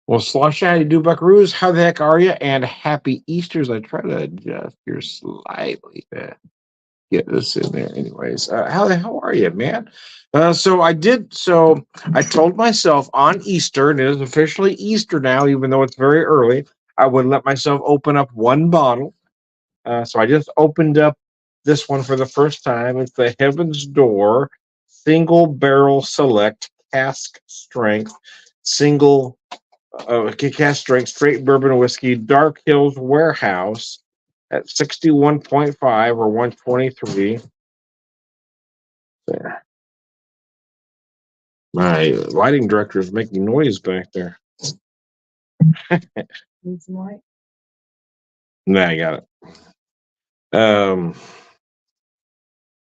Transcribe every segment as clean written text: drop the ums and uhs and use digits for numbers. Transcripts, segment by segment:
Well, Slosh, how you do, Buckaroos? How the heck are you? And happy Easter's. I try to adjust here slightly to get this in there. Anyways, how the hell are you, man? So I told myself on Easter, and it is officially Easter now, even though it's very early, I would let myself open up one bottle. So I just opened up this one for the first time. It's the Heaven's Door Single Barrel Select Cask Strength Single cask strength straight bourbon whiskey, Dark Hills Warehouse at 61.5 or 123. There. My lighting director is making noise back there. Need some light? Nah, I got it.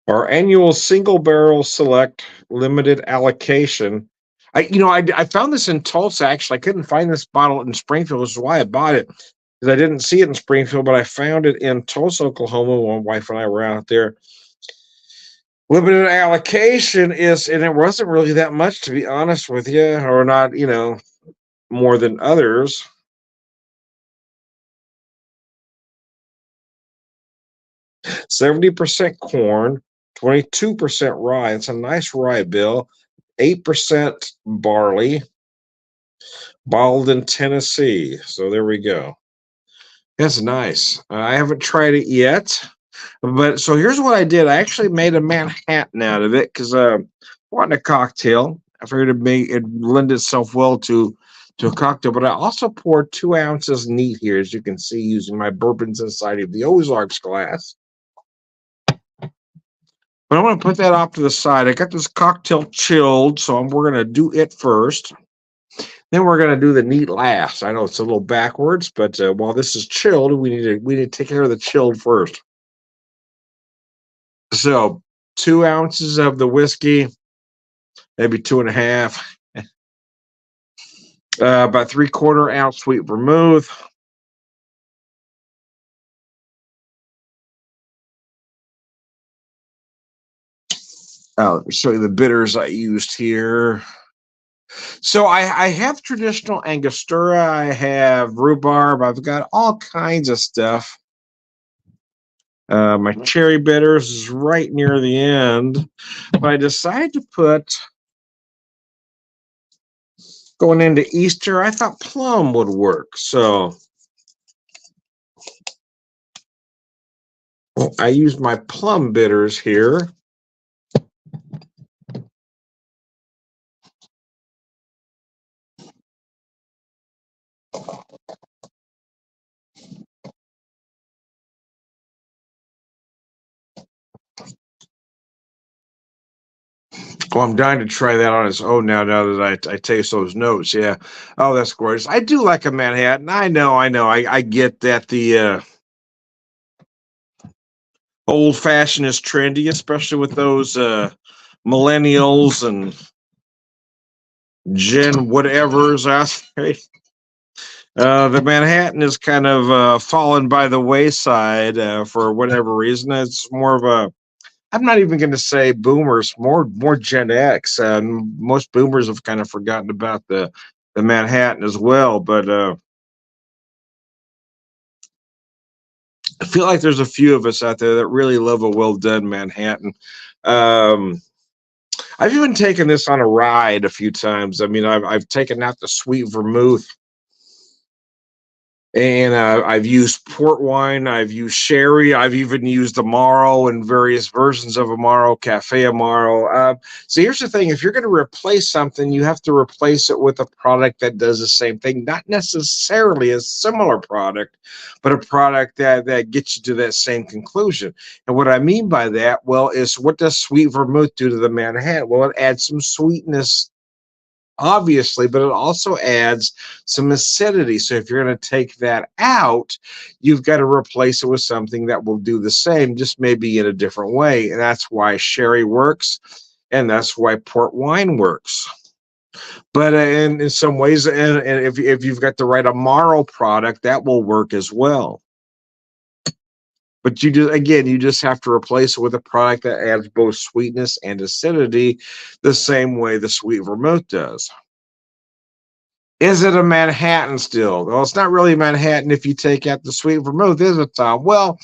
Our annual single barrel select limited allocation. I found this in Tulsa. Actually, I couldn't find this bottle in Springfield, which is why I bought it, because I didn't see it in Springfield, but I found it in Tulsa, Oklahoma. My wife and I were out there. Limited allocation is, and it wasn't really that much, to be honest with you, or not, more than others. 70% corn, 22% rye. It's a nice rye bill. 8% barley, bottled in Tennessee. So there we go. That's nice. I haven't tried it yet, but so here's what I did. I actually made a Manhattan out of it because I wanted a cocktail. I figured it lend itself well to a cocktail, but I also poured 2 ounces neat here, as you can see, using my bourbons inside of the Ozarks glass. But I'm going to put that off to the side. I got this cocktail chilled, so we're going to do it first. Then we're going to do the neat last. I know it's a little backwards, but while this is chilled, we need to take care of the chilled first. So 2 ounces of the whiskey, maybe 2.5. About 3/4 ounce sweet vermouth. I'll show you the bitters I used here. So I have traditional Angostura. I have rhubarb. I've got all kinds of stuff. My cherry bitters is right near the end. But I decided to put, going into Easter, I thought plum would work. So I used my plum bitters here. Well, I'm dying to try that on its own now that I taste those notes. Yeah. Oh, that's gorgeous. I do like a Manhattan. I know. I get that the old fashioned is trendy, especially with those millennials and Gen whatever's out there. The Manhattan is kind of fallen by the wayside for whatever reason. It's more of a, I'm not even going to say boomers, more Gen X. Most boomers have kind of forgotten about the Manhattan as well. But I feel like there's a few of us out there that really love a well done Manhattan. Um, I've even taken this on a ride a few times. I mean, I've taken out the sweet vermouth. And I've used port wine, I've used sherry, I've even used Amaro and various versions of Amaro, Cafe Amaro. So here's the thing: if you're going to replace something, you have to replace it with a product that does the same thing, not necessarily a similar product, but a product that gets you to that same conclusion. And what I mean by that, well, is what does sweet vermouth do to the Manhattan? Well, it adds some sweetness, obviously, but it also adds some acidity. So if you're going to take that out, you've got to replace it with something that will do the same, just maybe in a different way. And that's why sherry works, and that's why port wine works. But in some ways, and if you've got the right Amaro product, that will work as well. But you just have to replace it with a product that adds both sweetness and acidity the same way the sweet vermouth does. Is it a Manhattan still? Well, it's not really Manhattan if you take out the sweet vermouth, is it, Tom? Well,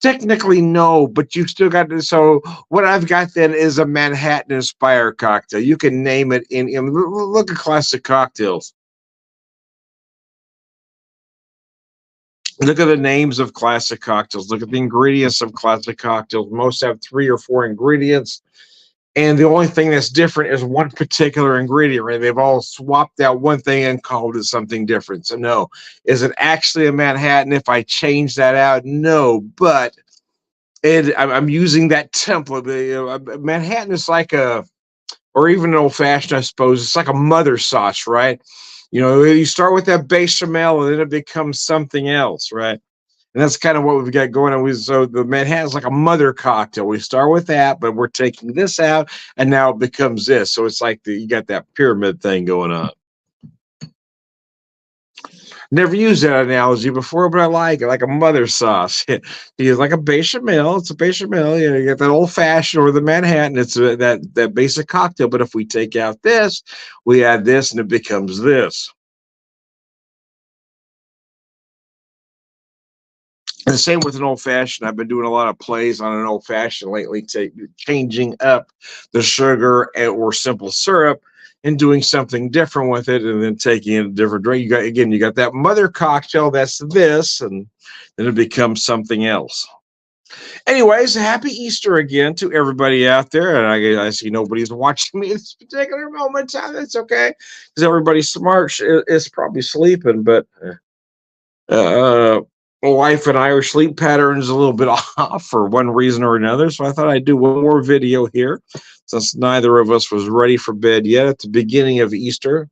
technically, no, but you still got to. So, what I've got then is a Manhattan inspired cocktail. You can name it look at classic cocktails. Look at the names of classic cocktails. Look at the ingredients of classic cocktails. Most have 3 or 4 ingredients. And the only thing that's different is one particular ingredient, right? They've all swapped out one thing and called it something different. So, no. Is it actually a Manhattan if I change that out? No. But I'm using that template. Manhattan is like or even an old fashioned, I suppose. It's like a mother sauce, right? You start with that bechamel and then it becomes something else, right? And that's kind of what we've got going on. So the Manhattan's like a mother cocktail. We start with that, but we're taking this out, and now it becomes this. So it's like you got that pyramid thing going on. Never used that analogy before, but I like it, like a mother sauce. It's like a bechamel. It's a bechamel. You get that old fashioned or the Manhattan. It's that basic cocktail. But if we take out this, we add this, and it becomes this. And the same with an old fashioned. I've been doing a lot of plays on an old fashioned lately, changing up the sugar or simple syrup and doing something different with it, and then taking it a different drink. You got that mother cocktail. That's this, and then it becomes something else. Anyways, happy Easter again to everybody out there. And I see nobody's watching me at this particular moment in time. That's okay, because everybody's smart is probably sleeping, but. My wife and I, our sleep patterns a little bit off for one reason or another. So I thought I'd do one more video here, since neither of us was ready for bed yet at the beginning of Easter.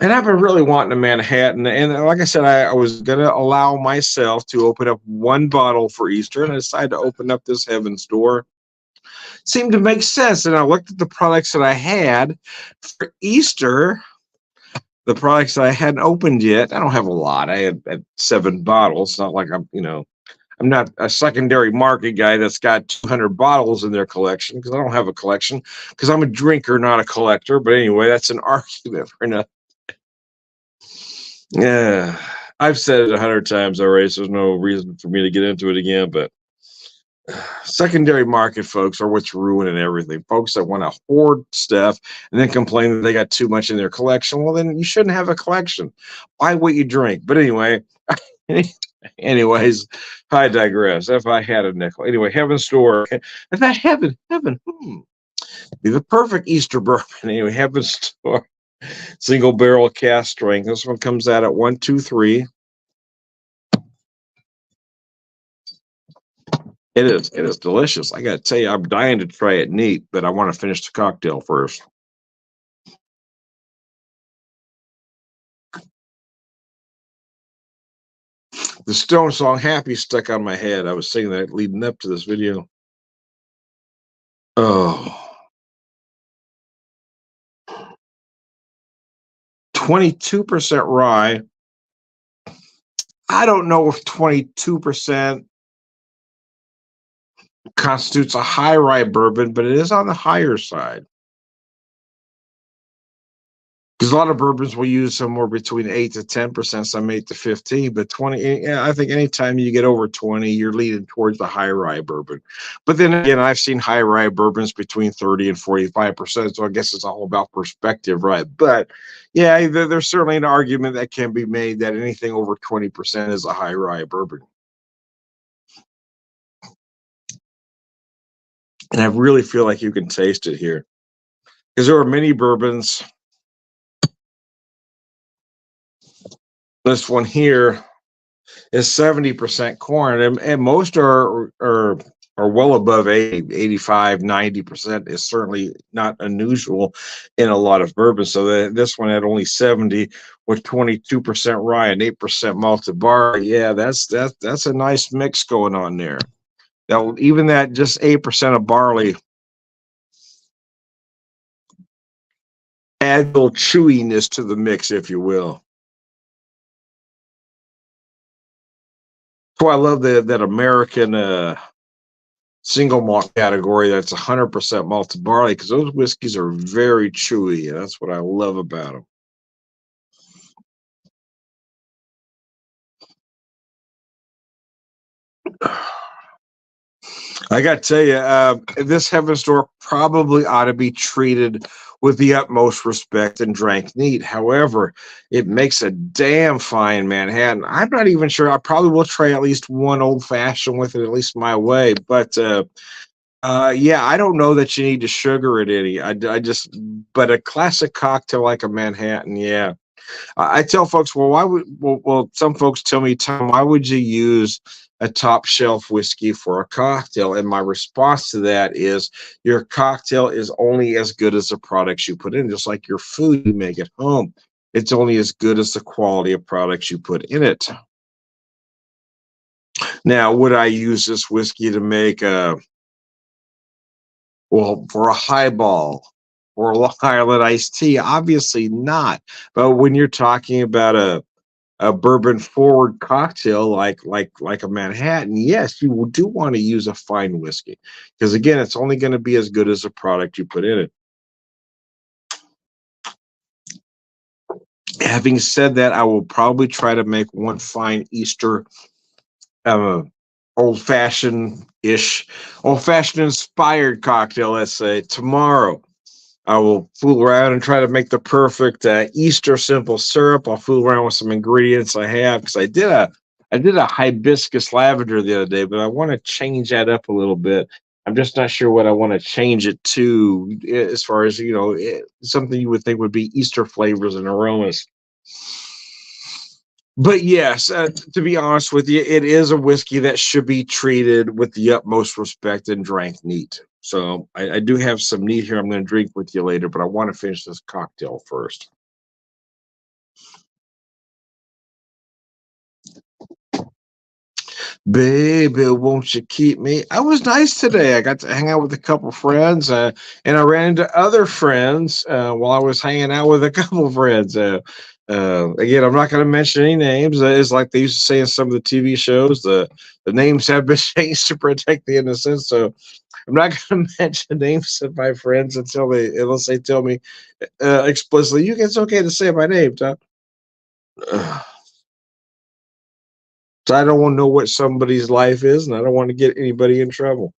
And I've been really wanting a Manhattan. And like I said, I was going to allow myself to open up one bottle for Easter, and I decided to open up this Heaven's Door. Seemed to make sense. And I looked at the products that I had for Easter. The products that I hadn't opened yet. I don't have a lot. I had 7 bottles. It's not like I'm not a secondary market guy that's got 200 bottles in their collection, because I don't have a collection, because I'm a drinker, not a collector. But anyway, that's an argument for enough. Yeah, I've said it 100 times already, so there's no reason for me to get into it again. But secondary market folks are what's ruining everything. Folks that want to hoard stuff and then complain that they got too much in their collection. Well, then you shouldn't have a collection. Buy what you drink. But anyway, anyways, I digress. If I had a nickel. Anyway, Heaven's Door. If that heaven, be the perfect Easter bourbon. Anyway, Heaven's Door. Single barrel cask strength. This one comes out at 123. It is delicious. I got to tell you, I'm dying to try it neat, but I want to finish the cocktail first. The Stone song "Happy" stuck on my head. I was singing that leading up to this video. Oh, 22% rye. I don't know if 22% constitutes a high rye bourbon, but it is on the higher side. Because a lot of bourbons will use somewhere between 8 to 10%, some 8 to 15, but 20. Yeah, I think anytime you get over 20, you're leaning towards the high rye bourbon. But then again, I've seen high rye bourbons between 30 and 45%, so I guess it's all about perspective, right? But yeah, there's certainly an argument that can be made that anything over 20% is a high rye bourbon. And I really feel like you can taste it here, because there are many bourbons. This one here is 70% corn, and most are well above 80, 85, 90% is certainly not unusual in a lot of bourbons. So this one had only 70 with 22% rye and 8% malted barley. Yeah, that's a nice mix going on there. Now, even that just 8% of barley add a little chewiness to the mix, if you will. So I love that American single malt category that's 100% malted barley, because those whiskeys are very chewy, and that's what I love about them. I got to tell you, this Heaven Store probably ought to be treated with the utmost respect and drank neat. However, it makes a damn fine Manhattan. I'm not even sure. I probably will try at least one old fashioned with it, at least my way. But yeah, I don't know that you need to sugar it any. I just, but a classic cocktail like a Manhattan, yeah. I tell folks, well, some folks tell me, Tom, why would you use a top shelf whiskey for a cocktail? And my response to that is your cocktail is only as good as the products you put in, just like your food you make at home. It's only as good as the quality of products you put in it. Now, would I use this whiskey to make for a highball or a Long Island iced tea? Obviously not. But when you're talking about a bourbon forward cocktail like a Manhattan, yes, you do want to use a fine whiskey because again, it's only going to be as good as the product you put in it. Having said that, I will probably try to make one fine Easter uh, old fashioned inspired cocktail, let's say, tomorrow. I will fool around and try to make the perfect Easter simple syrup. I'll fool around with some ingredients I have because I did a hibiscus lavender the other day, but I want to change that up a little bit. I'm just not sure what I want to change it to as far as something you would think would be Easter flavors and aromas. But yes, to be honest with you, it is a whiskey that should be treated with the utmost respect and drank neat. So I do have some neat here I'm going to drink with you later, but I want to finish this cocktail first. Baby, won't you keep me? I was nice today. I got to hang out with a couple friends, and I ran into other friends while I was hanging out with a couple friends. Again, I'm not going to mention any names. It's like they used to say in some of the TV shows, the names have been changed to protect the innocent. So I'm not going to mention names of my friends unless they tell me explicitly, it's okay to say my name, Tom. So I don't want to know what somebody's life is, and I don't want to get anybody in trouble.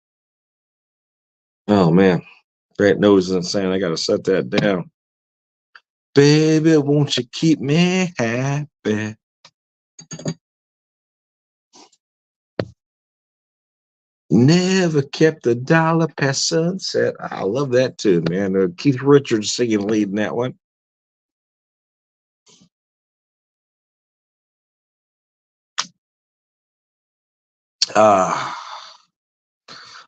Oh man, that nose is insane. I got to set that down. Baby, won't you keep me happy? Never kept a dollar past sunset. I love that too, man. Keith Richards singing lead in that one. Uh,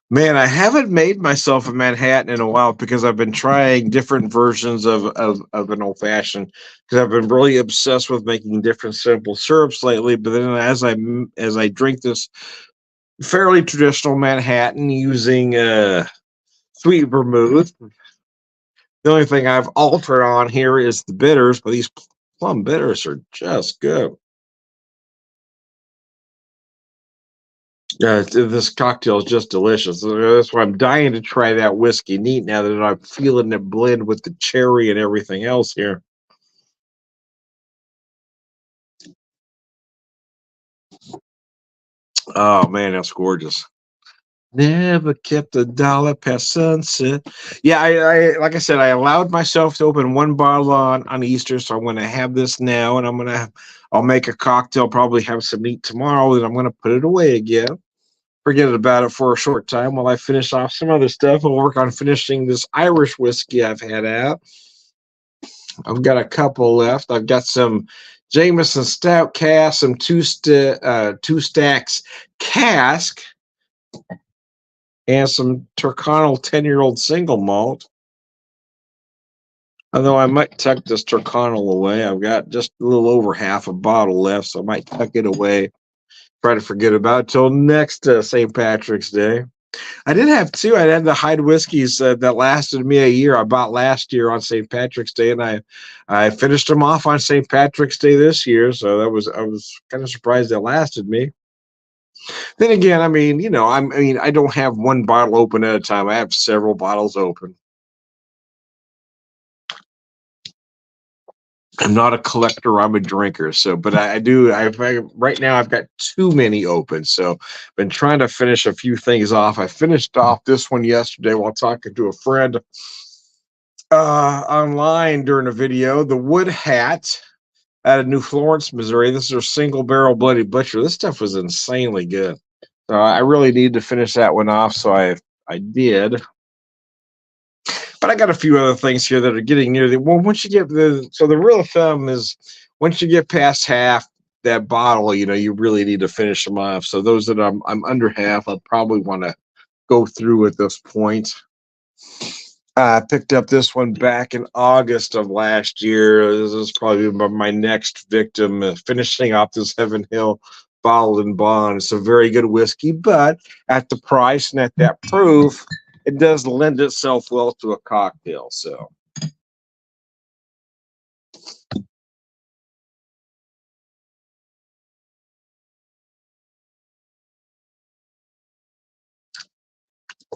Man, I haven't made myself a Manhattan in a while because I've been trying different versions of an old fashioned because I've been really obsessed with making different simple syrups lately. But then as I drink this fairly traditional Manhattan using sweet vermouth, the only thing I've altered on here is the bitters, but these plum bitters are just good. This cocktail is just delicious. That's why I'm dying to try that whiskey neat now that I'm feeling it blend with the cherry and everything else here. Oh man, that's gorgeous. Never kept a dollar past sunset. Yeah, I like I said, I allowed myself to open one bottle on Easter, so I'm going to have this now, and I'll make a cocktail, probably have some neat tomorrow, and I'm going to put it away again. Forget about it for a short time while I finish off some other stuff. I'll work on finishing this Irish whiskey I've had out. I've got a couple left. I've got some Jameson Stout Cask, some two stacks cask, and some Turconnell 10-year-old single malt. Although I might tuck this Turconnell away. I've got just a little over half a bottle left, so I might tuck it away. Try to forget about it till next St. Patrick's Day. I did have two. I had the Hyde whiskeys that lasted me a year. I bought last year on St. Patrick's Day, and I finished them off on St. Patrick's Day this year. So I was kind of surprised that lasted me. Then again, I mean, I don't have one bottle open at a time. I have several bottles open. I'm not a collector. I'm a drinker. So, but I do. Right now I've got too many open. So, been trying to finish a few things off. I finished off this one yesterday while talking to a friend online during a video. The Wood Hat out of New Florence, Missouri. This is their single barrel Bloody Butcher. This stuff was insanely good. So I really need to finish that one off. So I did. But I got a few other things here that are getting near the well. Once you get the rule of thumb is once you get past half that bottle, you really need to finish them off. So those that I'm under half, I'd probably want to go through at this point. I picked up this one back in August of last year. This is probably my next victim, finishing off this Heaven Hill bottled and bond. It's a very good whiskey, but at the price and at that proof, it does lend itself well to a cocktail. So,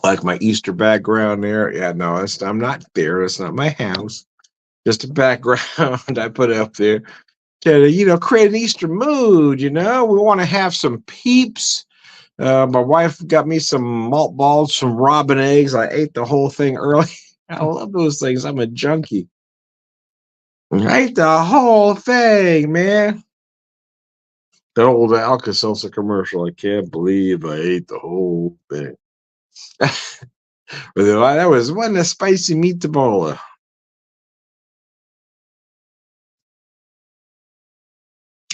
like my Easter background there. Yeah, no, I'm not there. It's not my house. Just a background I put up there to, create an Easter mood. We want to have some peeps. My wife got me some malt balls, some robin eggs. I ate the whole thing early. I love those things. I'm a junkie. I ate the whole thing, man. The old Alka-Seltzer commercial. I can't believe I ate the whole thing. That wasn't a spicy meatball.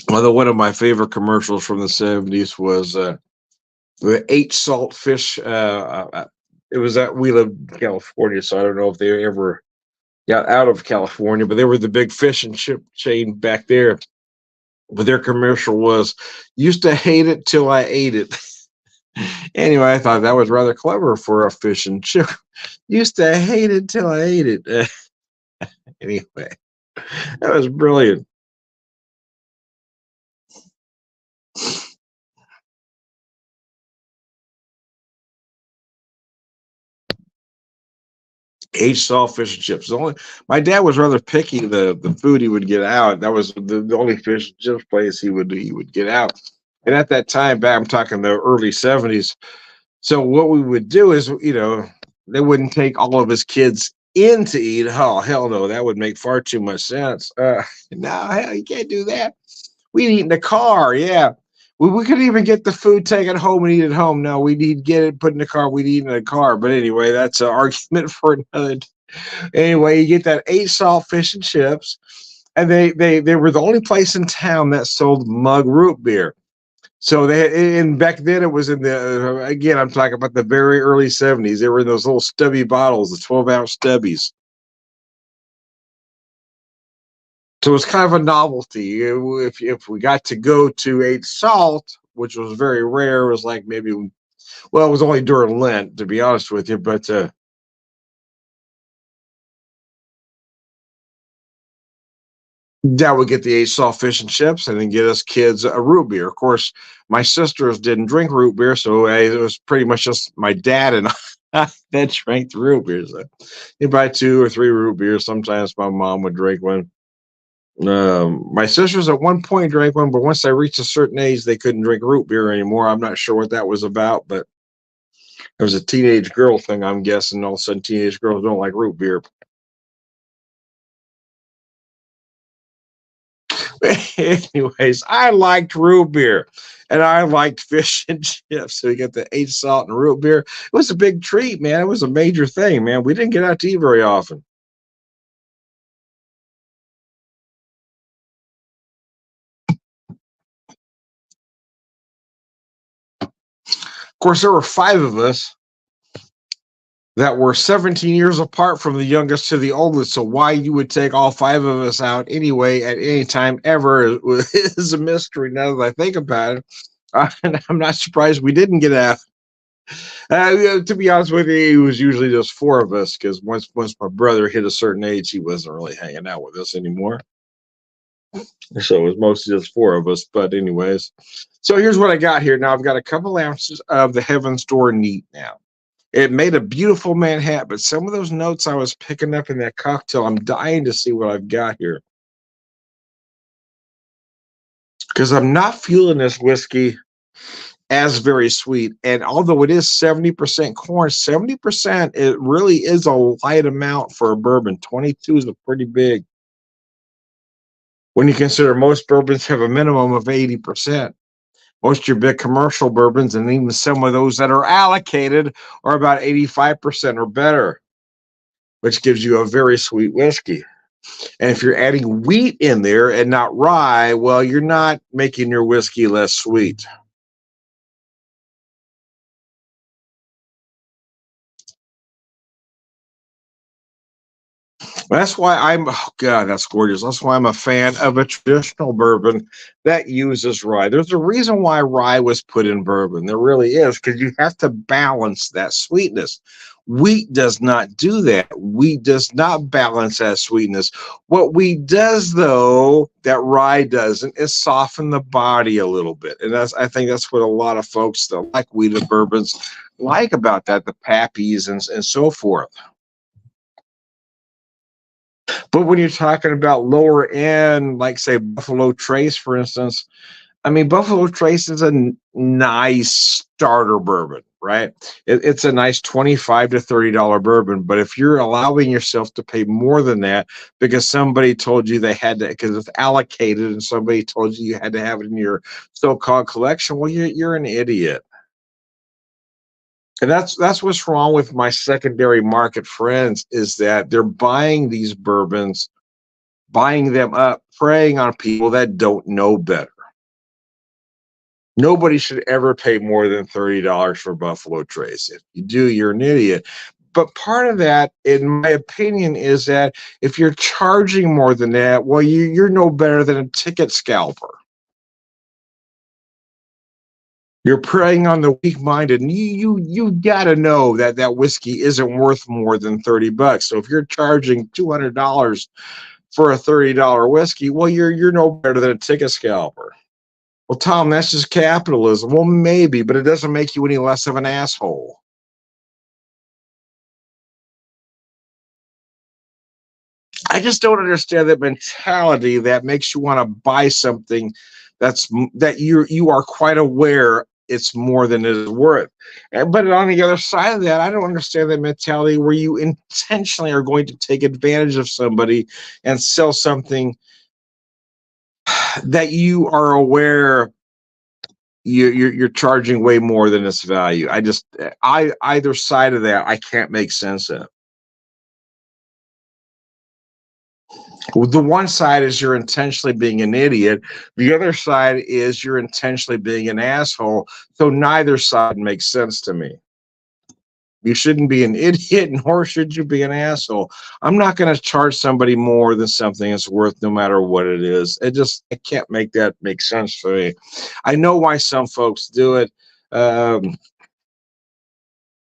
One of my favorite commercials from the 70s was the 8 salt fish. It was we lived in California, so I don't know if they ever got out of California, but they were the big fish and chip chain back there. But their commercial was, used to hate it till I ate it. Anyway, I thought that was rather clever for a fish and chip. Used to hate it till I ate it. Anyway, that was brilliant. Aged salt fish and chips. My dad was rather picky. The food he would get out. That was the only fish and chips place he would get out. And at that time, back I'm talking the early 70s. So what we would do is, they wouldn't take all of his kids in to eat. Oh, hell no, that would make far too much sense. No, hell, you can't do that. We'd eat in the car, yeah. We couldn't even get the food taken home and eat at home. No, we'd get it put in the car. We'd eat in the car. But anyway, that's an argument for another. Anyway, you get that 8 salt fish and chips, and they were the only place in town that sold mug root beer. So and back then it was in the again, I'm talking about the very early 70s. They were in those little stubby bottles, the 12-ounce stubbies. So it was kind of a novelty. If we got to go to 8 salt, which was very rare, it was like maybe, well, it was only during Lent, to be honest with you, but that would get the 8 salt fish and chips and then get us kids a root beer. Of course, my sisters didn't drink root beer, so it was pretty much just my dad and I that drank the root beers. So you buy 2 or 3 root beers. Sometimes my mom would drink one. My sisters at one point drank one, but once they reached a certain age, they couldn't drink root beer anymore. I'm not sure what that was about, but it was a teenage girl thing, I'm guessing. All of a sudden, teenage girls don't like root beer. Anyways, I liked root beer and I liked fish and chips. So we got the 8 salt and root beer. It was a big treat, man. It was a major thing, man. We didn't get out to eat very often. Of course, there were 5 of us that were 17 years apart from the youngest to the oldest. So why you would take all 5 of us out anyway at any time ever is a mystery now that I think about it. And I'm not surprised we didn't get out. To be honest with you, it was usually just 4 of us because once my brother hit a certain age, he wasn't really hanging out with us anymore. So it was mostly just 4 of us. But anyways, so here's what I got here. Now I've got a couple ounces of the Heaven's Door neat now. It made a beautiful Manhattan, but some of those notes I was picking up in that cocktail, I'm dying to see what I've got here. because I'm not feeling this whiskey as very sweet. And although it is 70% corn, 70%, it really is a light amount for a bourbon. 22 is a pretty big when you consider most bourbons have a minimum of 80%. Most of your big commercial bourbons, and even some of those that are allocated, are about 85% or better, which gives you a very sweet whiskey. And if you're adding wheat in there and not rye, well, you're not making your whiskey less sweet. That's why oh God, that's gorgeous. That's why I'm a fan of a traditional bourbon that uses rye. There's a reason why rye was put in bourbon. There really is, because you have to balance that sweetness. Wheat does not do that. Wheat does not balance that sweetness. What wheat does, though, that rye doesn't, is soften the body a little bit. And I think that's what a lot of folks that like wheated bourbons like about that, the Pappies and so forth. But when you're talking about lower end, like say Buffalo Trace, for instance, I mean, Buffalo Trace is a nice starter bourbon, right? It's a nice $25 to $30 bourbon. But if you're allowing yourself to pay more than that because somebody told you they had to, because it's allocated and somebody told you had to have it in your so-called collection, well, you're an idiot. And that's what's wrong with my secondary market friends, is that they're buying these bourbons, buying them up, preying on people that don't know better. Nobody should ever pay more than $30 for Buffalo Trace. If you do, you're an idiot. But part of that, in my opinion, is that if you're charging more than that, well, you're no better than a ticket scalper. You're preying on the weak-minded, and you got to know that that whiskey isn't worth more than $30. So if you're charging $200 for a $30 whiskey, well, you're no better than a ticket scalper. Well, Tom, that's just capitalism. Well, maybe, but it doesn't make you any less of an asshole. I just don't understand that mentality that makes you want to buy something that you are quite aware it's more than it is worth. But on the other side of that, I don't understand that mentality where you intentionally are going to take advantage of somebody and sell something that you are aware you're charging way more than its value. Either side of that, I can't make sense of. Well, the one side is you're intentionally being an idiot. The other side is you're intentionally being an asshole. So neither side makes sense to me. You shouldn't be an idiot, nor should you be an asshole. I'm not going to charge somebody more than something is worth, no matter what it is. I can't make that make sense for me. I know why some folks do it. But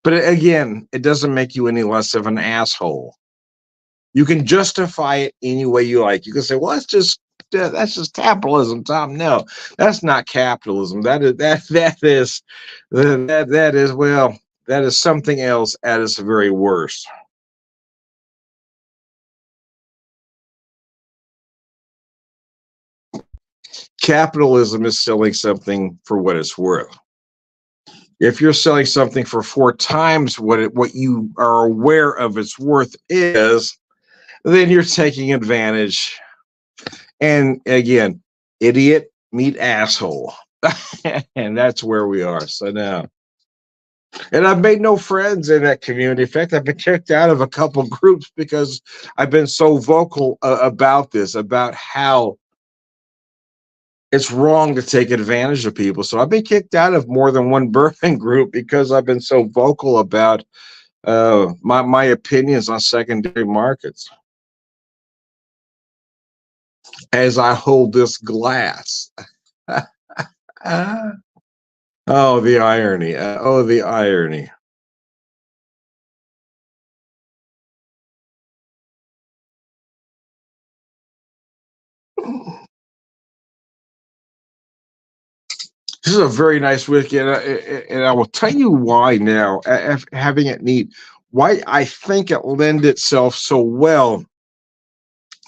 again, it doesn't make you any less of an asshole. You can justify it any way you like. You can say, "Well, that's just capitalism, Tom." No, that's not capitalism. That is something else at its very worst. Capitalism is selling something for what it's worth. If you're selling something for four times what you are aware of its worth is, then you're taking advantage. And again, idiot meet asshole. And that's where we are. So now, and I've made no friends in that community. In fact, I've been kicked out of a couple groups because I've been so vocal about this, about how it's wrong to take advantage of people. So I've been kicked out of more than one bourbon group because I've been so vocal about my opinions on secondary markets. As I hold this glass. Oh, the irony. Oh, the irony. This is a very nice whiskey, and I will tell you why now, having it neat, why I think it lends itself so well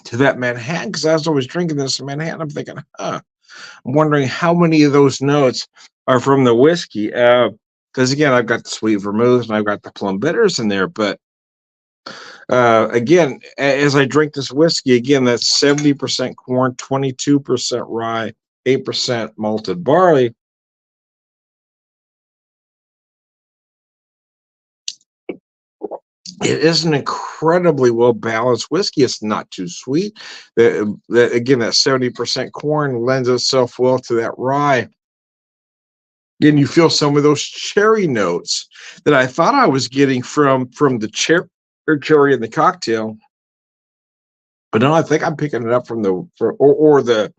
to that Manhattan, because as I was drinking this in Manhattan, I'm thinking, huh. I'm wondering how many of those notes are from the whiskey. Because again, I've got the sweet vermouth and I've got the plum bitters in there. But again, as I drink this whiskey, again, that's 70% corn, 22% rye, 8% malted barley. It is an incredibly well balanced whiskey. It's not too sweet. Again, that 70% corn lends itself well to that rye. And you feel some of those cherry notes that I thought I was getting from the cherry in the cocktail. But no, I think I'm picking it up from or the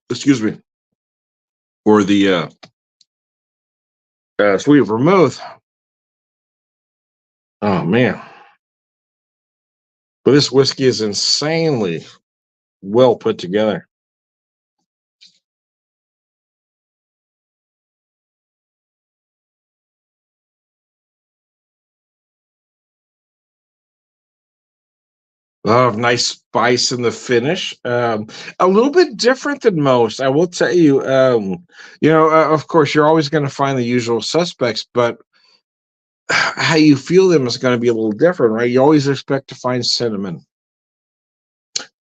excuse me, or the sweet vermouth. Oh man. But this whiskey is insanely well put together. A lot of nice spice in the finish. A little bit different than most, I will tell you. Of course, you're always going to find the usual suspects, but how you feel them is going to be a little different, right? You always expect to find cinnamon.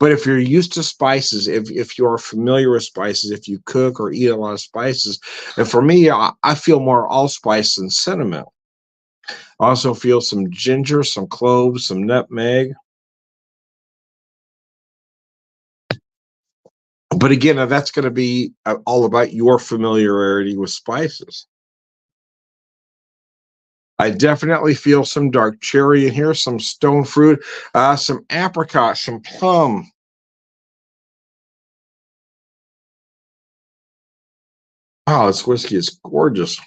But if you're used to spices, if you are familiar with spices, if you cook or eat a lot of spices, and for me, I feel more allspice than cinnamon. I also feel some ginger, some cloves, some nutmeg. But again, that's going to be all about your familiarity with spices. I definitely feel some dark cherry in here, some stone fruit, some apricot, some plum. Oh, this whiskey is gorgeous.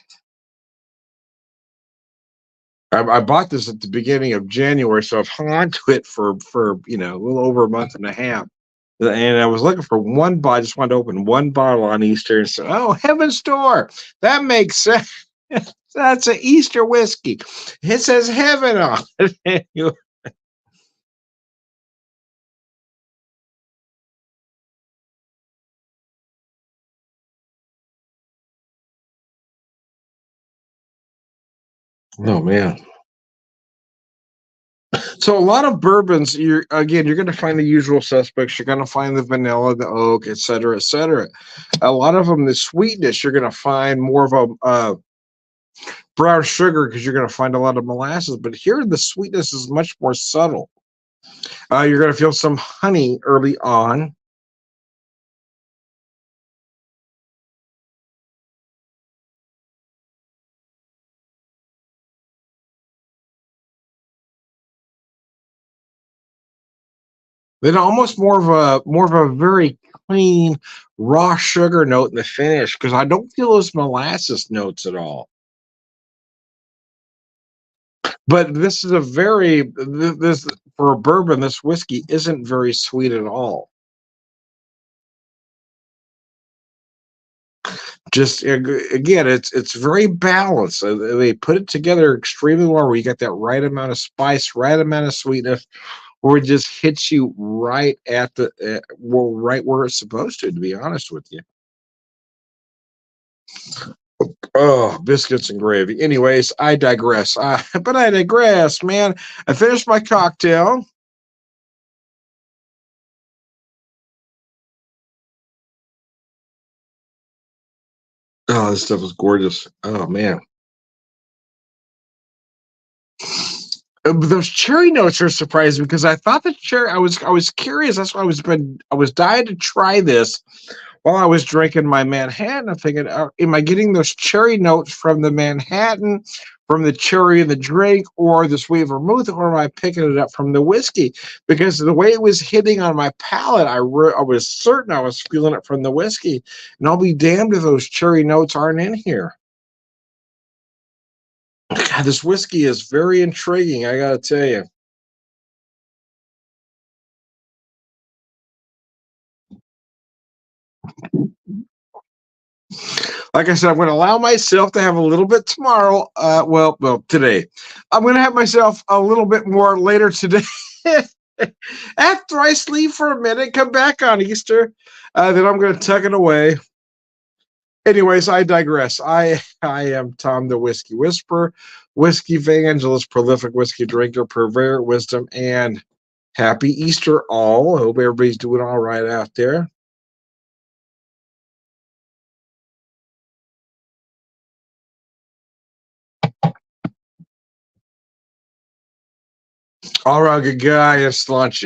I bought this at the beginning of January, so I've hung on to it for a little over a month and a half. And I was looking for one bottle. I just wanted to open one bottle on Easter and say, "Oh, Heaven's Door, that makes sense. That's an Easter whiskey. It says heaven on it." Oh man. So a lot of bourbons, you're going to find the usual suspects. You're going to find the vanilla, the oak, et cetera, et cetera. A lot of them, the sweetness, you're going to find more of a brown sugar because you're going to find a lot of molasses. But here, the sweetness is much more subtle. You're going to feel some honey early on. Then almost more of a very clean raw sugar note in the finish because I don't feel those molasses notes at all. But this is this for a bourbon. This whiskey isn't very sweet at all. Just again, it's very balanced. They put it together extremely well. Where you got that right amount of spice, right amount of sweetness, where it just hits you right at right where it's supposed to. To be honest with you. Oh, biscuits and gravy. Anyways, I digress. But I digress, man. I finished my cocktail. Oh, this stuff is gorgeous. Oh man. But those cherry notes are surprising because I thought the cherry. I was curious. That's why I was dying to try this while I was drinking my Manhattan. I'm thinking, am I getting those cherry notes from the Manhattan, from the cherry in the drink, or the sweet vermouth, or am I picking it up from the whiskey? Because the way it was hitting on my palate, I was certain I was feeling it from the whiskey, and I'll be damned if those cherry notes aren't in here. God, this whiskey is very intriguing. I got to tell you. Like I said, I'm going to allow myself to have a little bit tomorrow. Well, today. I'm going to have myself a little bit more later today. After I sleep for a minute, come back on Easter. Then I'm going to tuck it away. Anyways, I digress. I am Tom the Whiskey Whisperer, whiskey evangelist, prolific whiskey drinker, purveyor of wisdom, and happy Easter all. I hope everybody's doing all right out there. All right, good guy, it's lunch.